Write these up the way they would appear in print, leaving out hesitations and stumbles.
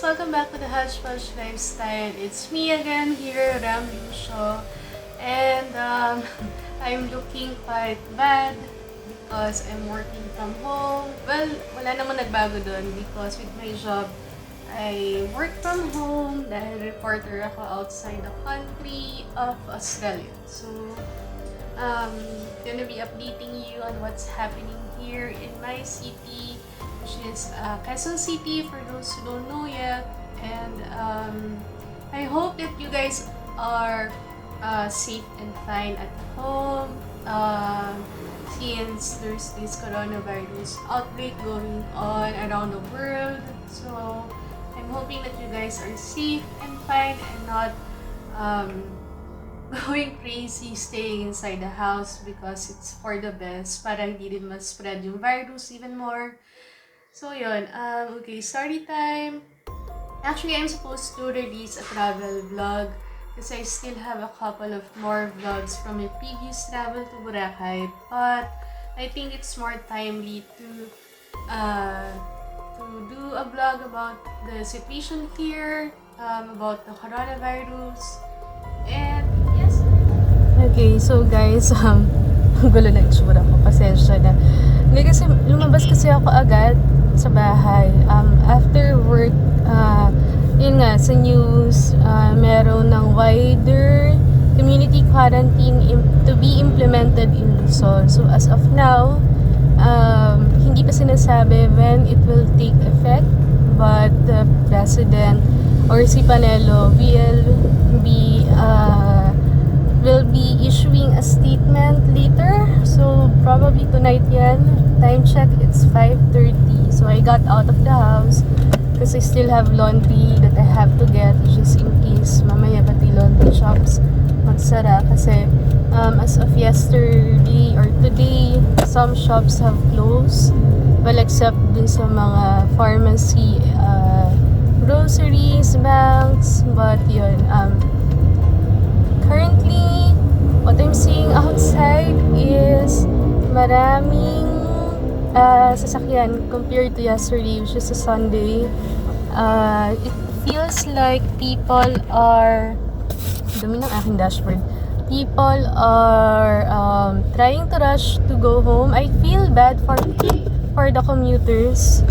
Welcome back to the Hodgepodge Lifestyle. It's me again here, Ram Yusho, and I'm looking quite bad because I'm working from home. Well, wala naman nagbago doon because with my job, I work from home dahil reporter ako outside the country of Australia. So, gonna be updating you on what's happening here in my city, which is Quezon City for those who don't know yet. And I hope that you guys are safe and fine at home since there's this coronavirus outbreak going on around the world. So I'm hoping that you guys are safe and fine and not going crazy staying inside the house because it's for the best para hindi din ma-spread yung virus even more. So yun, okay, story time. Actually, I'm supposed to release a travel vlog because I still have a couple of more vlogs from my previous travel to Boracay, but I think it's more timely to do a vlog about the situation here, about the coronavirus, and yes. Okay, so guys, gulo na itsura ko, pasensya na. Hindi kasi, lumabas kasi ako agad sa bahay. After work, yun nga, sa news, meron ng wider community quarantine to be implemented in Luzon. So, as of now, hindi pa sinasabi when it will take effect, but the President or si Panelo will be issuing a statement later. So probably tonight yan. Time check, it's 5:30. So I got out of the house because I still have laundry that I have to get just in case mamaya pati laundry shops magsara kasi as of yesterday or today, some shops have closed. Well, except dun sa mga pharmacy, groceries, banks, but yun, currently, what I'm seeing outside is maraming sasakyan compared to yesterday, which is a Sunday. It feels like people are, dumi ng aking dashboard, people are trying to rush to go home. I feel bad for the commuters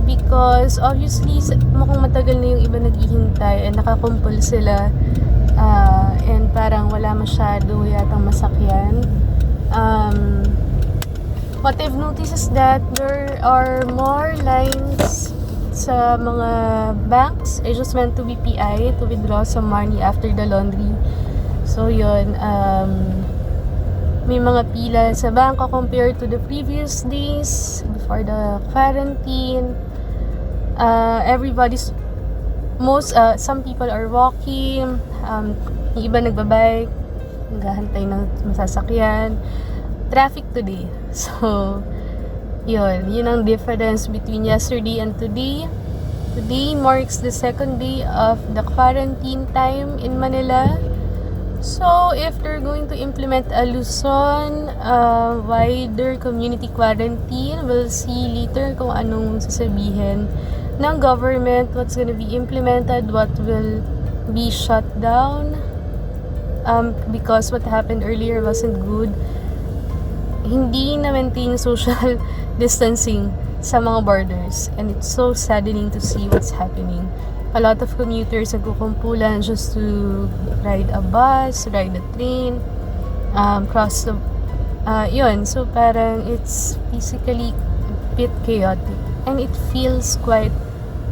because obviously mukhang matagal na yung iba naghihintay and nakakumpul sila. And parang wala masyado yatang masakyan. What I've noticed is that there are more lines sa mga banks. I just went to BPI to withdraw some money after the laundry. So yun, may mga pila sa bangko compared to the previous days before the quarantine. Some people are walking, yung iba nagbabike, naghahantay ng masasakyan. Traffic today. So, yun ang difference between yesterday and today. Today marks the second day of the quarantine time in Manila. So, if they're going to implement a Luzon wider community quarantine, we'll see later kung anong sasabihin ng government, what's gonna be implemented, what will be shut down, because what happened earlier wasn't good. Hindi na-maintain social distancing sa mga borders, and it's so saddening to see what's happening. A lot of commuters nagkukumpulan just to ride a bus, ride a train, cross the yun. So parang it's physically a bit chaotic and it feels quite,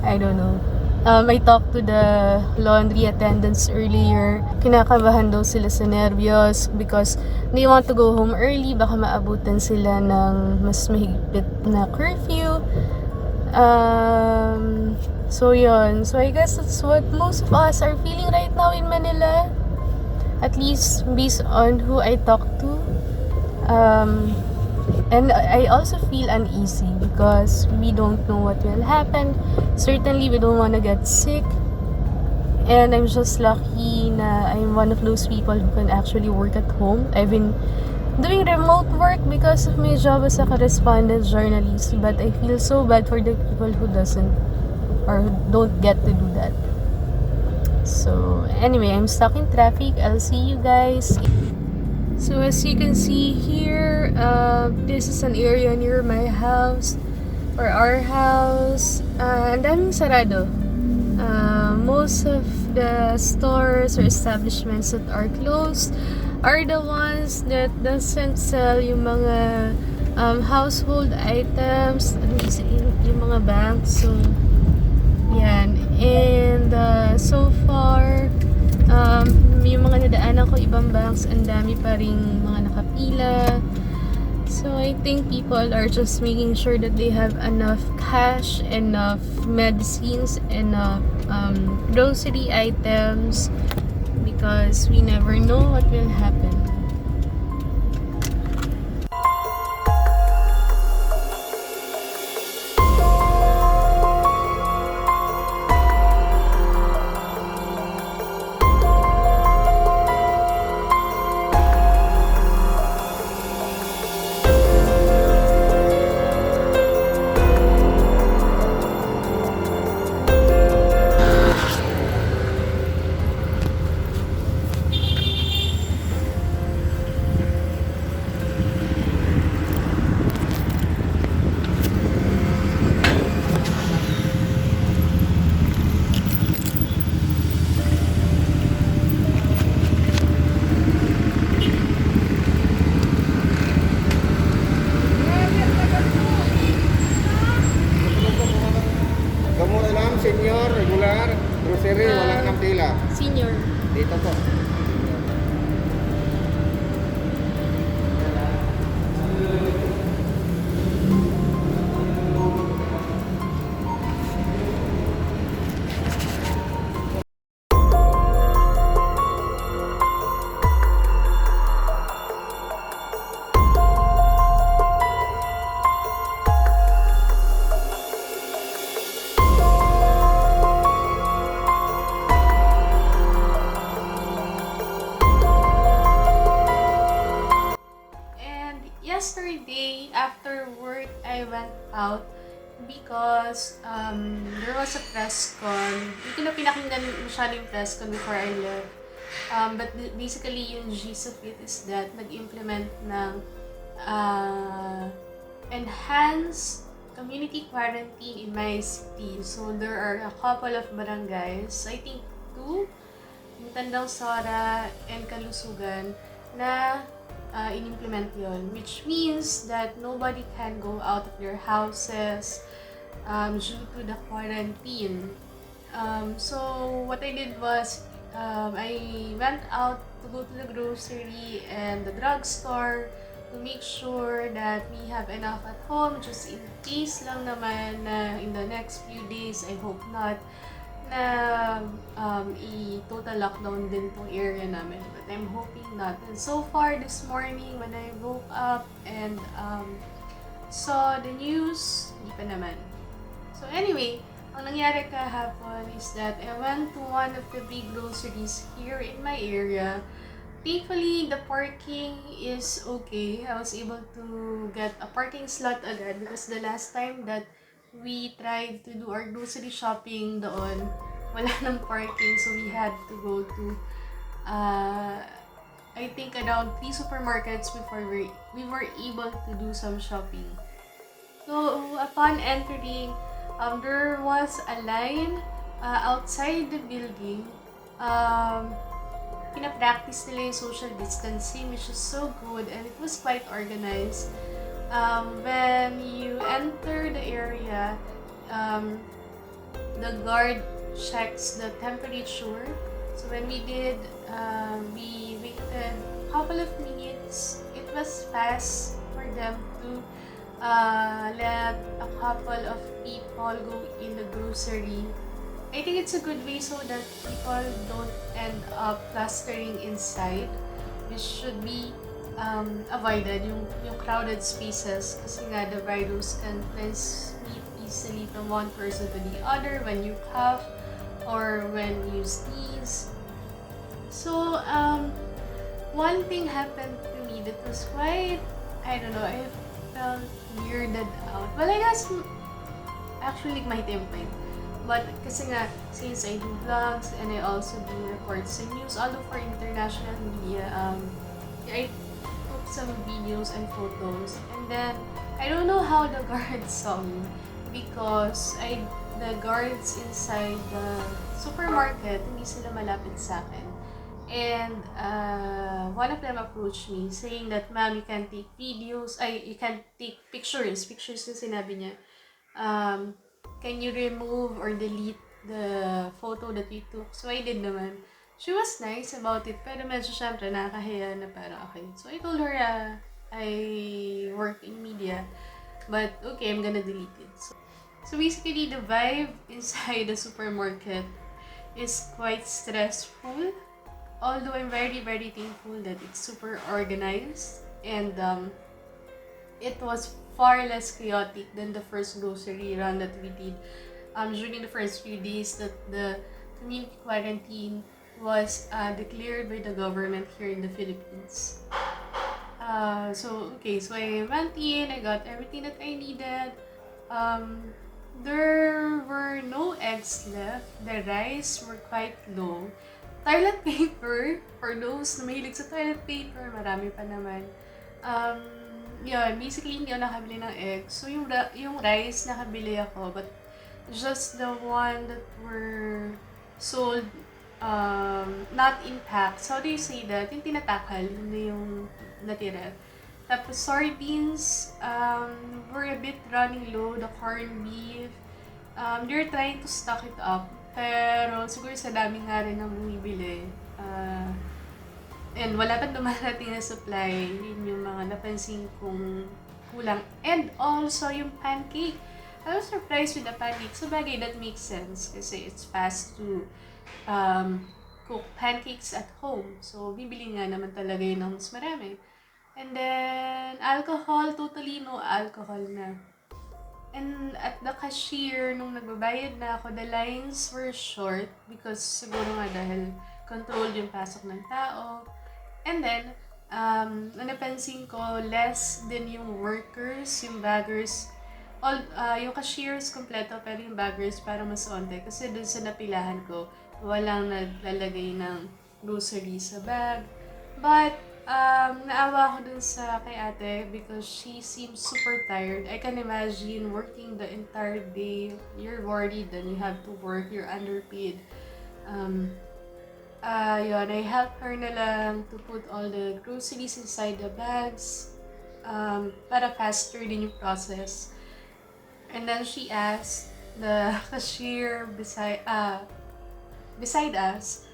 I don't know. I talked to the laundry attendants earlier. Kinakabahan daw sila sa nervyos because they want to go home early. Baka maabutan sila ng mas mahigpit na curfew. So yun. So I guess that's what most of us are feeling right now in Manila. At least based on who I talked to. And I also feel uneasy because we don't know what will happen. Certainly, we don't want to get sick. And I'm just lucky na I'm one of those people who can actually work at home. I've been doing remote work because of my job as a correspondent journalist. But I feel so bad for the people who doesn't or who don't get to do that. So anyway, I'm stuck in traffic. I'll see you guys. So as you can see here, this is an area near my house or our house. Ang daming sarado. Most of the stores or establishments that are closed are the ones that doesn't sell yung mga household items, yung mga banks. So yan. And so far, yung mga nadaanan ko ibang banks, ang dami pa ring mga nakapila. So I think people are just making sure that they have enough cash, enough medicines, enough grocery items, because we never know what will happen. Senior, regular, grocery, walang ng pila. Senior. Dito po. Yesterday, after work, I went out because there was a press con. Hindi ko na pinakinggan masyado yung press con before I left. But basically, yung gist of it is that nag-implement ng enhanced community quarantine in my city. So, there are a couple of barangays, I think 2, yung Tandang Sora and Kalusugan, na in-implement yon, which means that nobody can go out of their houses due to the quarantine. So what I did was I went out to go to the grocery and the drugstore to make sure that we have enough at home, just in case lang naman na in the next few days, I hope not, na i-total lockdown din tong area namin. But I'm hoping not. And so far this morning when I woke up and saw the news, hindi pa naman. So anyway, ang nangyari kahapon is that I went to one of the big groceries here in my area. Thankfully, the parking is okay. I was able to get a parking slot agad because the last time that we tried to do our grocery shopping doon, wala nang parking, so we had to go to I think around 3 supermarkets before we were able to do some shopping. So upon entering, there was a line outside the building. pinapractice nila yung social distancing, which is so good, and it was quite organized. When you enter the area, the guard checks the temperature. So when we did, we waited a couple of minutes. It was fast for them to let a couple of people go in the grocery. I think it's a good way so that people don't end up clustering inside, which should be avoided, yung crowded spaces, kasi nga the virus can transmit easily from one person to the other when you cough or when you sneeze. So, one thing happened to me that was quite, I don't know, I felt weirded out. Well, I guess, actually, my template. But kasi nga, since I do vlogs and I also do reports and news, although for international media, I took some videos and photos. And then, I don't know how the guards saw me because the guards inside the supermarket, hindi sila malapit sa akin. And one of them approached me saying that, "Ma'am, you can take videos, you can take pictures yung sinabi niya. Can you remove or delete the photo that you took?" So I did naman. She was nice about it, pero medyo syempre nakakahiya na parang okay. So I told her I work in media, but okay, I'm gonna delete it. So basically, the vibe inside the supermarket is quite stressful. Although I'm very, very thankful that it's super organized and it was far less chaotic than the first grocery run that we did. During the first few days that the community quarantine was declared by the government here in the Philippines. So I went in, I got everything that I needed. There were no eggs left. The rice were quite low. Toilet paper, for those na mahilig sa toilet paper, marami pa naman. Basically hindi ako nakabili ng eggs. So yung rice nakabili ako, but just the one that were sold not in packs. How do you say that? Yung tinatakal, yun na yung natira. Tapos sardines were a bit running low, the corned beef. They're trying to stock it up. Pero siguro sa dami nga rin ng bumibili. And wala pa dumarating na supply. Yun yung mga napansin kong kulang. And also yung pancake. I was surprised with the pancake. So bagay, that makes sense. Kasi it's fast to cook pancakes at home. So bibili nga naman talaga yun ng mas marami. And then, alcohol, totally no alcohol na. And at the cashier, nung nagbabayad na ako, the lines were short because siguro nga dahil controlled yung pasok ng tao. And then, napansin ko, less din yung workers, yung baggers. Yung cashiers kompleto, pero yung baggers parang mas onte. Kasi dun sa napilahan ko, walang naglalagay ng grocery sa bag. But, naawa ako dun sa kay ate because she seems super tired. I can imagine working the entire day. You're worried, then you have to work, you're underpaid. I helped her na lang to put all the groceries inside the bags para faster din yung process. And then she asked the cashier beside us,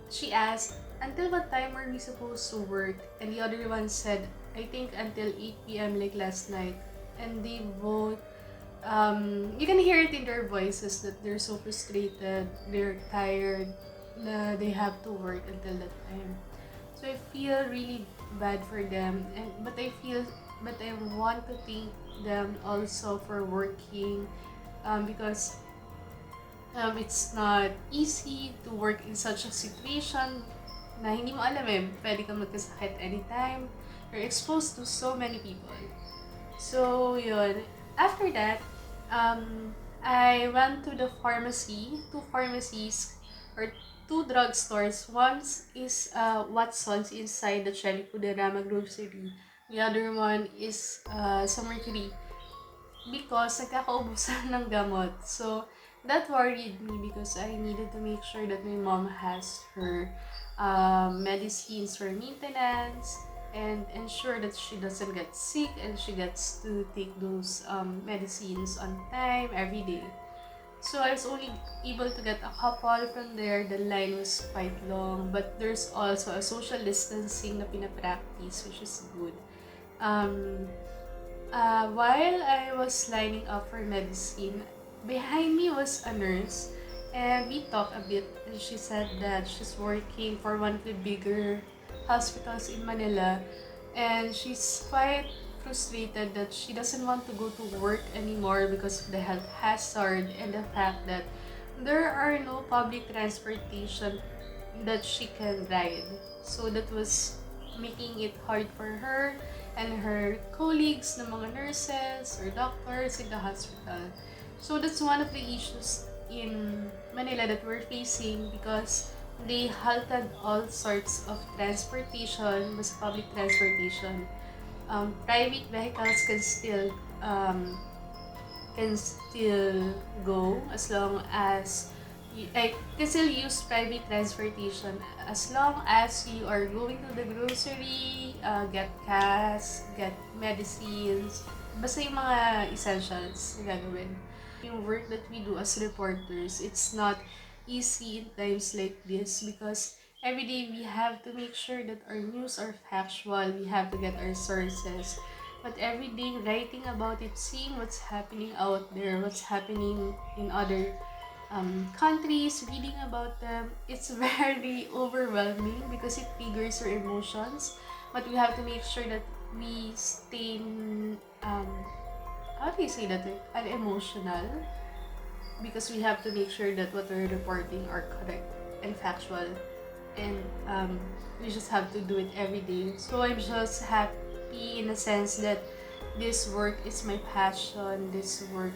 she asked, "Until what time are we supposed to work?" And the other one said, "I think until 8 p.m. like last night." And they both, you can hear it in their voices that they're so frustrated, they're tired, na they have to work until that time. So I feel really bad for them, but I want to thank them also for working, because it's not easy to work in such a situation na hindi mo alam pwede kang magkasakit anytime. You're exposed to so many people. So, yun. After that, I went to the two pharmacies, or two drugstores. One is Watson's inside the Cherry Puderama grocery. The other one is sa Mercury, because nagkakaubusan ng gamot. So, that worried me because I needed to make sure that my mom has her medicines for maintenance, and ensure that she doesn't get sick and she gets to take those medicines on time every day. So I was only able to get a couple from there. The line was quite long, but there's also a social distancing na pinapractice, which is good. Um, while I was lining up for medicine, behind me was a nurse, and we talked a bit. And she said that she's working for one of the bigger hospitals in Manila, and she's quite frustrated that she doesn't want to go to work anymore because of the health hazard and the fact that there are no public transportation that she can ride. So that was making it hard for her and her colleagues na mga nurses or doctors in the hospital. So that's one of the issues in Manila that we're facing because they halted all sorts of transportation, basta public transportation. Private vehicles can still go as long as I can still use private transportation as long as you are going to the grocery, get gas, get medicines, basta yung mga essentials na gagawin. Yung work that we do as reporters, it's not easy in times like this because every day we have to make sure that our news are factual, we have to get our sources. But every day writing about it, seeing what's happening out there, what's happening in other countries, reading about them, it's very overwhelming because it triggers your emotions. But we have to make sure that we stay, how do you say that, unemotional, because we have to make sure that what we're reporting are correct and factual. And we just have to do it every day. So I'm just happy in a sense that this work is my passion. This work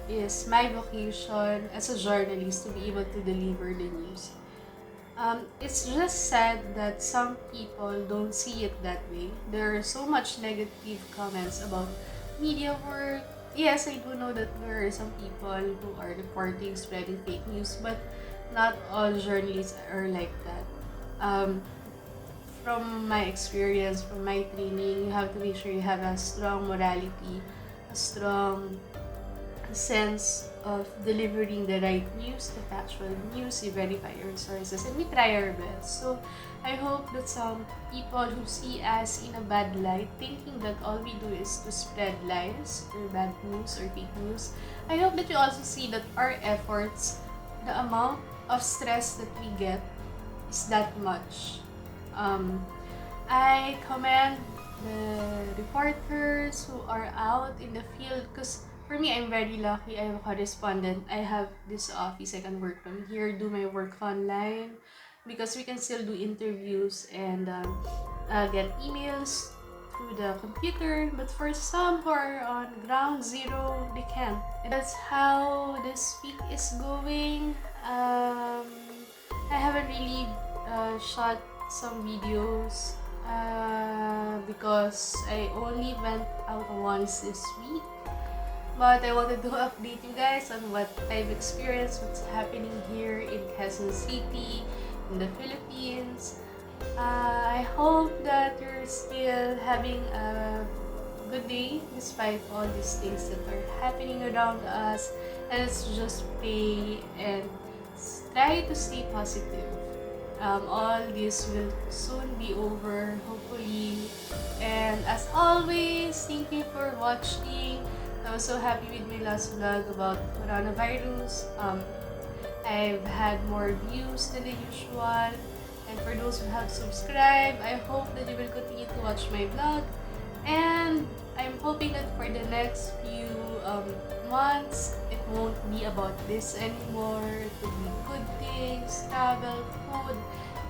is my vocation as a journalist to be able to deliver the news. It's just sad that some people don't see it that way. There are so much negative comments about media work. Yes, I do know that there are some people who are reporting, spreading fake news, but not all journalists are like that. From my experience, from my training, you have to make sure you have a strong morality, a strong sense of delivering the right news, the factual news, you verify your sources, and we try our best. So I hope that some people who see us in a bad light, thinking that all we do is to spread lies or bad news or fake news, I hope that you also see that our efforts, the amount of stress that we get is that much. I commend the reporters who are out in the field because for me, I'm very lucky. I'm a correspondent. I have this office. I can work from here, do my work online because we can still do interviews and get emails through the computer. But for some who are on ground zero, they can't. And that's how this week is going. I haven't really shot some videos because I only went out once this week. But I wanted to update you guys on what I've experienced, what's happening here in Quezon City, in the Philippines. I hope that you're still having a good day despite all these things that are happening around us. And let's just pray and try to stay positive. All this will soon be over, hopefully. And as always, thank you for watching. I was so happy with my last vlog about coronavirus. I've had more views than the usual. And for those who have subscribed, I hope that you will continue to watch my vlog. And I'm hoping that for the next few months, it won't be about this anymore. It will be good things, travel, food,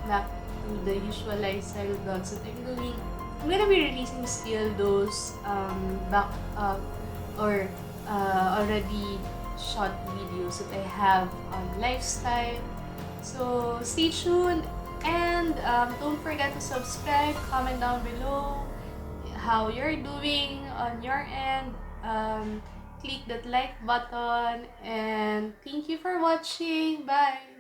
back to the usual lifestyle vlogs that I'm doing. I'm gonna be releasing still those back or already shot videos that I have on lifestyle. So stay tuned and don't forget to subscribe, comment down below how you're doing on your end. Click that like button and thank you for watching. Bye!